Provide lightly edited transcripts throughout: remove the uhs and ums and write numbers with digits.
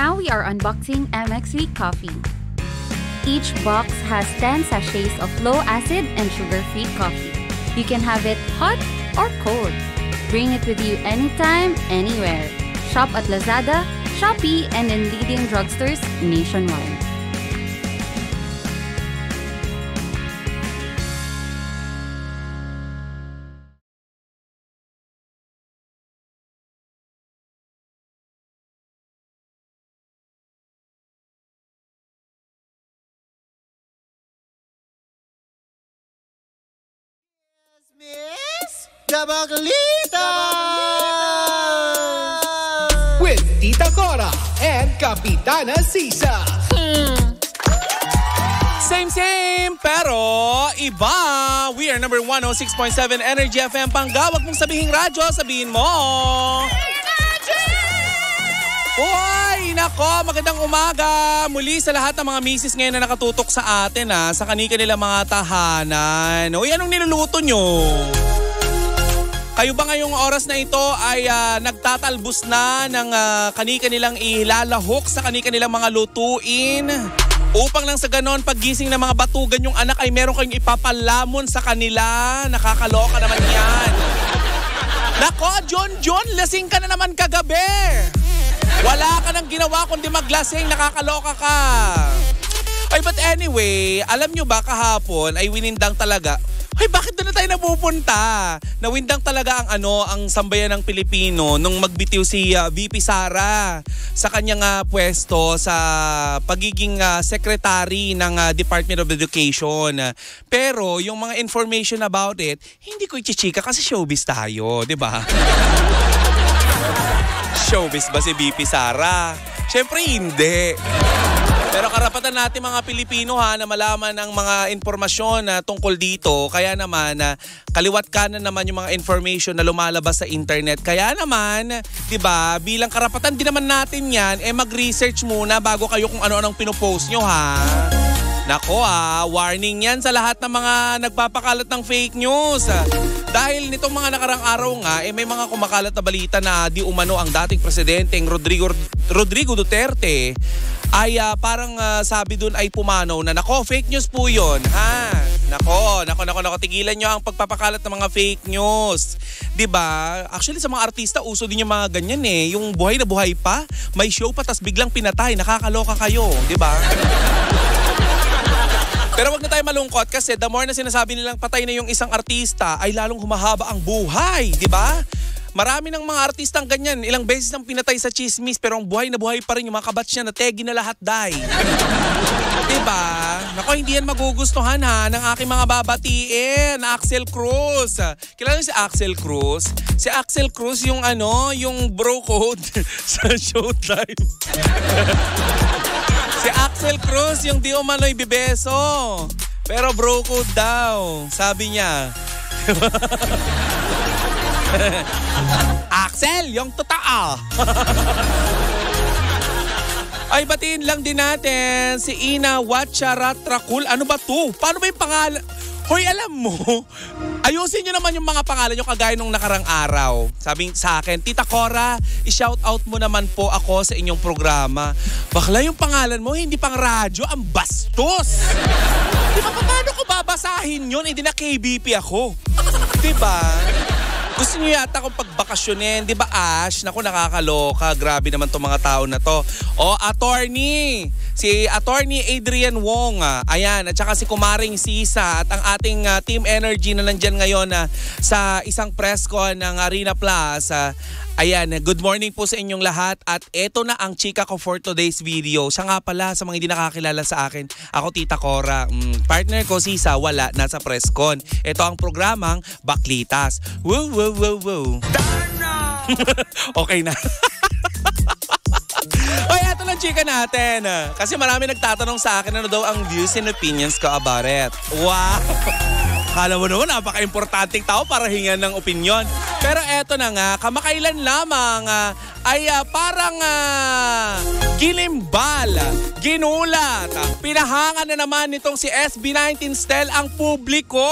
Now we are unboxing MX3 coffee. Each box has 10 sachets of low-acid and sugar-free coffee. You can have it hot or cold. Bring it with you anytime, anywhere. Shop at Lazada, Shopee, and in leading drugstores nationwide. Miss Dabaglita! With Tita Cora and Kapitana Sisa. Same, pero iba. We are number 106.7 Energy FM Panggawag mong sabihing radyo, sabihin mo. Hoy, nako, magandang umaga. Muli sa lahat ng mga misis ngayon na nakatutok sa atin sa kani-kanilang mga tahanan. Uy, anong niluluto nyo? Kayo ba ngayong oras na ito ay nagtatalbos na ng kani-kanilang ilalahok sa kani-kanilang mga lutuin? Upang lang sa ganon, paggising ng mga batugan yung anak ay meron kayong ipapalamon sa kanila. Nakakaloka naman yan. Nako, John, lasing ka na naman kagabi. Wala ka nang ginawa kundi maglasing, nakakaloka ka. Ay, but anyway, alam nyo ba kahapon ay winindang talaga. Ay, bakit na tayo napupunta? Nawindang talaga ang sambayan ng Pilipino nung magbitiw si VP Sara sa kanyang pwesto sa pagiging secretary ng Department of Education. Pero yung mga information about it, hindi ko ichichika kasi showbiz tayo, di ba? Showbiz ba si VP Sara? Siyempre hindi. Pero karapatan natin mga Pilipino na malaman ang mga informasyon tungkol dito. Kaya naman, kaliwat kanan naman yung mga information na lumalabas sa internet. Kaya naman, di ba, bilang karapatan din naman natin yan, mag-research muna bago kayo kung ano-anong pinopost nyo Nako warning yan sa lahat ng mga nagpapakalat ng fake news. Dahil nitong mga nakarang araw may mga kumakalat na balita na di umano ang dating presidenteng Rodrigo Duterte ay parang sabi dun ay pumanaw na nako, fake news po yun. Nako, tigilan nyo ang pagpapakalat ng mga fake news. Diba? Actually sa mga artista, uso din yung mga ganyan Yung buhay na buhay pa, may show pa tas biglang pinatay, nakakaloka kayo. Diba? Pero wag na tayo malungkot kasi the more na sinasabi nilang patay na yung isang artista ay lalong humahaba ang buhay, di ba? Marami ng mga artistang ganyan, ilang beses nang pinatay sa chismis pero ang buhay na buhay pa rin yung mga kabats niya na tegi na lahat Diba? Nako, hindi yan magugustuhan ng aking mga babatiin na Axel Cruz. Kilala niyo si Axel Cruz? Si Axel Cruz yung yung bro code sa Showtime. Si Axel Cruz yung di umano'y bibeso. Pero bro code daw, sabi niya. Axel, yung totoo. Ay, batiin lang din natin si Ina Wacharatrakul. Ano ba to? Paano ba yung pangalan? Hoy, alam mo, ayusin nyo naman yung mga pangalan nyo kagaya nung nakarang araw. Sabi sa akin, Tita Cora, i-shout out mo naman po ako sa inyong programa. Bakla yung pangalan mo, hindi pang radyo, ang bastos. Diba, paano ko babasahin yun? Hindi na KBP ako. Diba? Gusto niyo yata akong pagbakasyonin, di ba Ash? Naku, nakakaloka. Grabe naman tong mga tao na to. Attorney! Si Attorney Adrian Wong. Ayan, at saka si Kumaring Sisa at ang ating Team Energy na nandyan ngayon sa isang press con ng Arena Plus. Ayan, good morning po sa inyong lahat at eto na ang chika ko for today's video. Siya nga pala sa mga hindi nakakilala sa akin, ako Tita Cora. Partner ko Sisa, wala, nasa press con. Ito ang programang Baklitas. Woo, woo, woo, woo. Okay na. Oy, eto lang chika natin. Kasi marami nagtatanong sa akin ano daw ang views and opinions ko about it. Wow! Kala mo naman, napaka-importanting tao para hingan ng opinion. Pero eto na nga, kamakailan lamang ay parang ginimbal, ginulat, pinahangan na naman nitong si SB19 Stel ang publiko.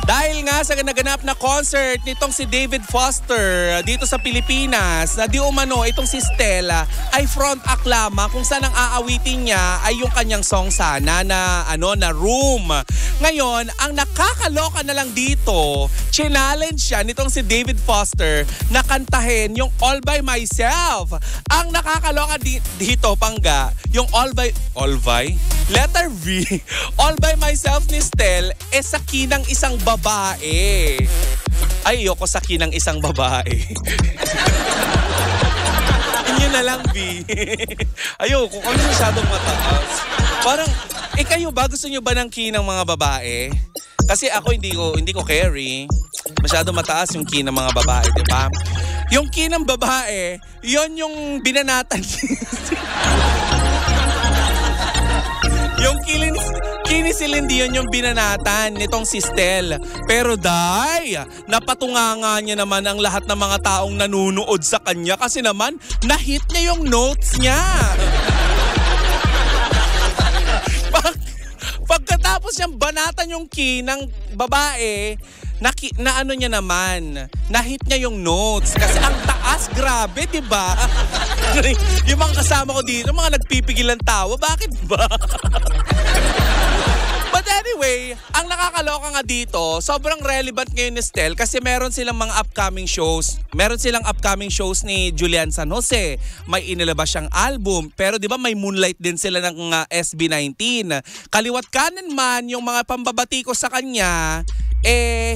Dahil nga nga sa naganap na concert nitong si David Foster dito sa Pilipinas na di umano itong si Stella ay front act lamang kung saan ang aawitin niya ay yung kanyang song sana na Room. Ngayon, ang nakakaloka na lang dito, challenge siya nitong si David Foster na kantahin yung All By Myself. Ang nakakaloka dito, Pangga, yung All By letter V, All By Myself ni Stel sa kinang isang babae. Ay, ayoko sa kinang isang babae. Yun na lang, V. Ayoko, kung masyadong mataas. Parang, kayo ba? Gusto nyo ba ng kinang mga babae? Kasi ako hindi ko carry. Masyado mataas yung kin ng mga babae, di ba? Yung kin ng babae, yon yung binanatan. Yung kini si Lindy yun yung binanatan nitong si Stel. Pero napatunganga niya naman ang lahat ng mga taong nanunood sa kanya kasi naman na-hit niya yung notes niya. Pagkatapos niyang banatan yung ng babae, niya naman, na-hit niya yung notes. Kasi ang taas, grabe, di ba? Yung mga kasama ko dito, mga nagpipigil ng tawa, bakit ba? But anyway, ang nakakaloka nga dito, sobrang relevant ngayon ni Stel kasi meron silang mga upcoming shows. Meron silang upcoming shows ni Julian San Jose. May inilabas siyang album. Pero di ba may Moonlight din sila ng SB19. Kaliwat kanan man yung mga pambabati ko sa kanya,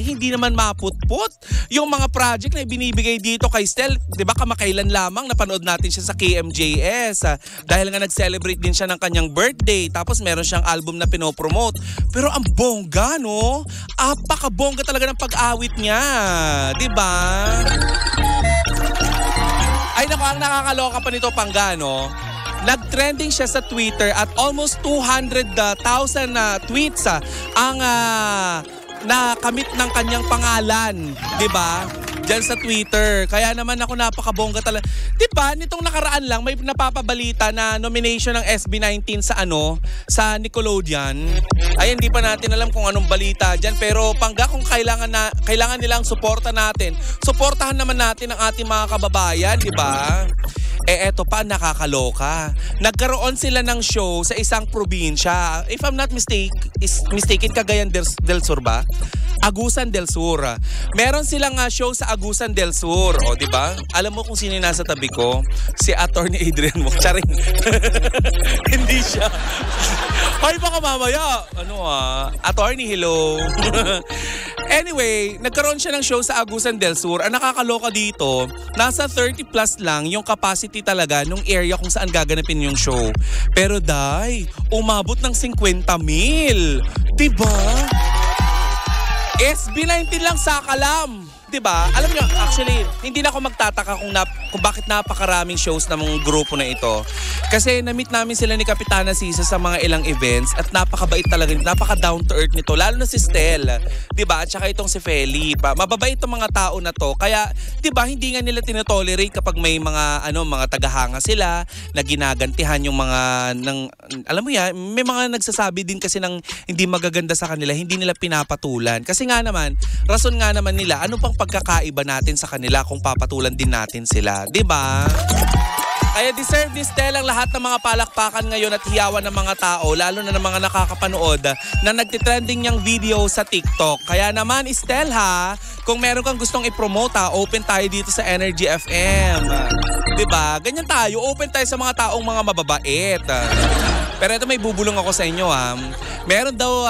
hindi naman maputput yung mga project na binibigay dito kay Stel. Diba kamakailan lamang napanood natin siya sa KMJS dahil nga nag-celebrate din siya ng kanyang birthday. Tapos meron siyang album na pinopromote. Pero ang bongga, no? Apakabongga talaga ng pag-awit niya. Diba? Ay naku, ang nakakaloka pa nito, Pangga, no? Nag-trending siya sa Twitter at almost 200,000 tweets ang nakamit ng kanyang pangalan, 'di ba? Diyan sa Twitter. Kaya naman ako napakabongga talaga. 'Di ba? Nitong nakaraan lang may napapabalita na nomination ng SB19 sa sa Nickelodeon. Ay hindi pa natin alam kung anong balita diyan, pero Pangga, kung kailangan nilang suporta natin, suportahan naman natin ang ating mga kababayan, 'di ba? Eto pa, nakakaloka. Nagkaroon sila ng show sa isang probinsya. If I'm not mistaken, Cagayan del Sur ba? Agusan del Sur. Meron silang show sa Agusan del Sur. O, di ba? Alam mo kung sino yung nasa tabi ko? Si Attorney Adrian mo. Charing. Hindi siya. Ay, baka mamaya. Attorney, hello. Anyway, nagkaroon siya ng show sa Agusan del Sur. Ang nakakaloka dito, nasa 30 plus lang yung capacity talaga nung area kung saan gaganapin yung show. Pero umabot ng 50,000. Diba? SB19 lang sa Kalam. Diba? Alam nyo, actually, hindi na ako magtataka kung bakit napakaraming shows ng mga grupo na ito. Kasi na-meet namin sila ni Kapitana Sisa sa mga ilang events at napakabait talaga, napaka-down to earth nito. Lalo na si Stel, diba? At saka itong si Felipe. Mababait itong mga tao na to. Kaya, diba, hindi nga nila tinotolerate kapag may mga, mga tagahanga sila na ginagantihan yung mga, alam mo yan, may mga nagsasabi din kasi ng hindi magaganda sa kanila, hindi nila pinapatulan. Kasi nga naman, rason nga naman nila, ano pang pagkakaiba natin sa kanila kung papatulan din natin sila, di ba? Kaya deserve ni Stel ang lahat ng mga palakpakan ngayon at hiyawan ng mga tao, lalo na ng mga nakakapanood na nagtitrending niyang video sa TikTok. Kaya naman, Stel kung meron kang gustong i-promote open tayo dito sa Energy FM. Diba? Ganyan tayo, open tayo sa mga taong mga mababait. Pero ito may bubulong ako sa inyo Meron daw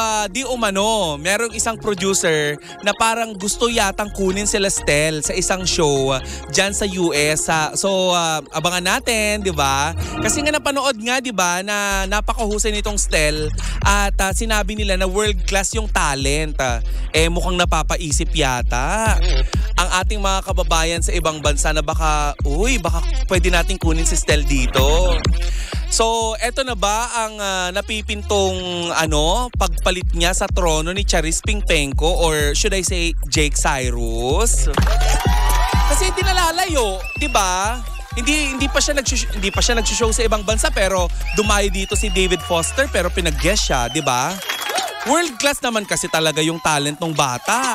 merong isang producer na parang gusto yatang kunin sila Stel sa isang show dyan sa US. So abangan natin, 'di ba? Kasi nga napanood nga, 'di ba, na napakahusay nitong Stel at sinabi nila na world class yung talent. Mukhang napapaisip yata ang ating mga kababayan sa ibang bansa na baka pwede nating kunin si Stel dito. So, eto na ba ang napipintong pagpalit niya sa trono ni Charis Pingpenko or should I say Jake Cyrus? Kasi hindi nalalayo, 'di ba? Hindi pa siya nag-show sa ibang bansa pero dumayo dito si David Foster pero pinag-guest siya, 'di ba? World class naman kasi talaga yung talent ng bata.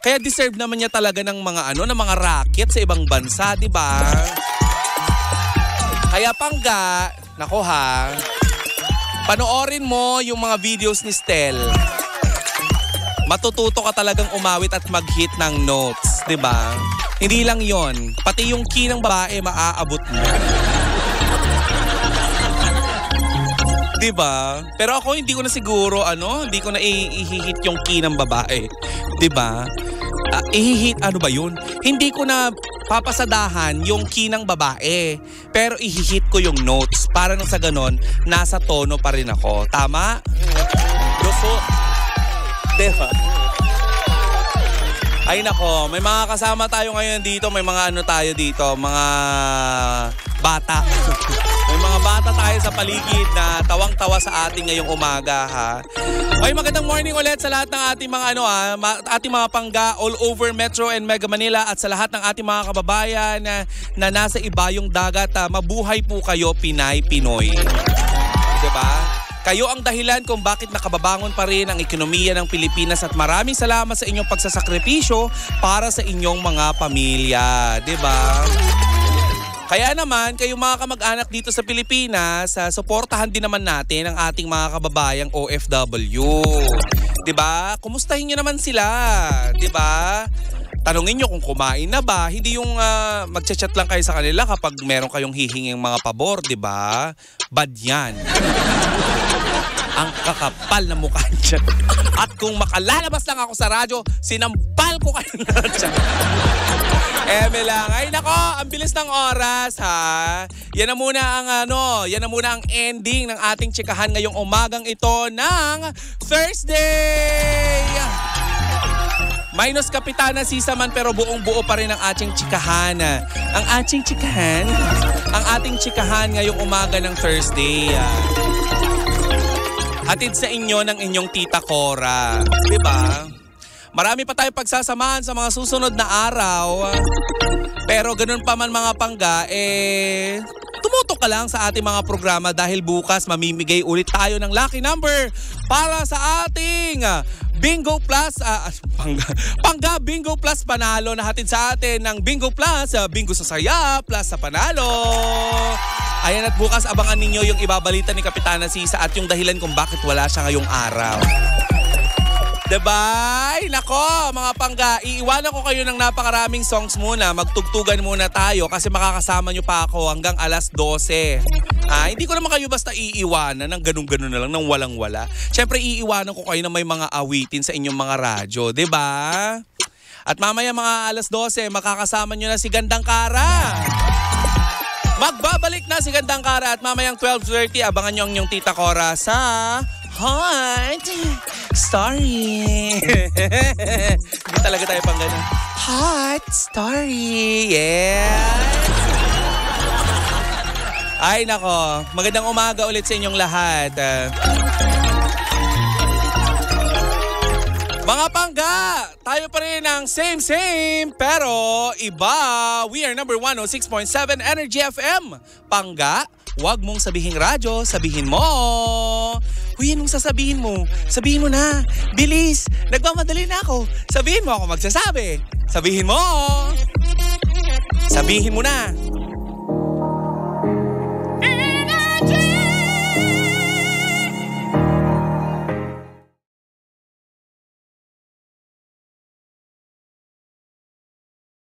Kaya deserve naman niya talaga ng mga ng mga racket sa ibang bansa, di ba? Kaya Pangga, nako ha, panoorin mo yung mga videos ni Stel. Matututo ka talagang umawit at mag-hit ng notes, di ba? Hindi lang yon, pati yung key ng babae maaabot mo. Diba? Pero ako hindi ko na siguro hindi ko na i-hit yung key ng babae. Diba? I-hit ba yun? Hindi ko na papasadahan yung key ng babae. Pero i-hit ko yung notes para nang sa ganon, nasa tono pa rin ako. Tama? Gusto. Diba? Ay nako, may mga kasama tayo ngayon dito. May mga tayo dito, mga bata. May mga bata tayo sa paligid na tawang-tawa sa ating ngayong umaga, ha. Okay, magandang morning ulit sa lahat ng ating mga ating mga Pangga all over Metro and Mega Manila at sa lahat ng ating mga kababayan na nasa ibayong dagat. Mabuhay po kayo, Pinay, Pinoy. Diba? Kayo ang dahilan kung bakit nakababangon pa rin ang ekonomiya ng Pilipinas at maraming salamat sa inyong pagsasakripisyo para sa inyong mga pamilya. Diba? Kaya naman, kayong mga kamag-anak dito sa Pilipinas, suportahan din naman natin ang ating mga kababayang OFW. Diba? Kumustahin nyo naman sila. Diba? Tanungin nyo kung kumain na ba. Hindi yung magchat-chat lang kayo sa kanila kapag meron kayong hihinging mga pabor. Diba? Bad yan. Ang kakapal na mukha dyan. At kung makalalabas lang ako sa radyo, sinampal ko kayo na dyan. Lang. Ay nako, ang bilis ng oras ha. Yan na muna ang ending ng ating tsikahan ngayong umagang ito ng Thursday. Minus Kapitana Sisa man pero buong buo pa rin ang ating tsikahan. Ang ating tsikahan ngayong umaga ng Thursday. Hatid sa inyo ng inyong Tita Cora. Diba? Marami pa tayong pagsasamahan sa mga susunod na araw. Pero ganun pa man mga Pangga, tumutok ka lang sa ating mga programa dahil bukas mamimigay ulit tayo ng lucky number para sa ating Bingo Plus, Pangga Bingo Plus Panalo na hatid sa atin ng Bingo Plus, Bingo sa Saya Plus sa Panalo. Ayan, at bukas abangan ninyo yung ibabalita ni Kapitana Sisa at yung dahilan kung bakit wala siya ngayong araw. Diba? Ay, nako, mga Pangga, iiwanan ko kayo ng napakaraming songs muna. Magtugtugan muna tayo kasi makakasama nyo pa ako hanggang alas 12. Hindi ko naman kayo basta iiwanan ng ganun-ganun na lang, ng walang-wala. Siyempre, iiwanan ko kayo na may mga awitin sa inyong mga radyo. Diba? At mamaya mga alas 12, makakasama nyo na si Gandang Kara. Magbabalik na si Gandang Kara at mamayang 12:30, abangan nyo ang inyong Tita Cora sa Hot Story. Hindi talaga tayo pang ganun. Hot Story. Yes. Ay nako, magandang umaga ulit sa inyong lahat. Mga Pangga, tayo pa rin ang same pero iba. We are number 106.7 Energy FM. Pangga, huwag mong sabihing radyo, sabihin mo. Huy, anong sasabihin mo? Sabihin mo na. Bilis, nagmamadali na ako. Sabihin mo, ako magsasabi. Sabihin mo. Sabihin mo na.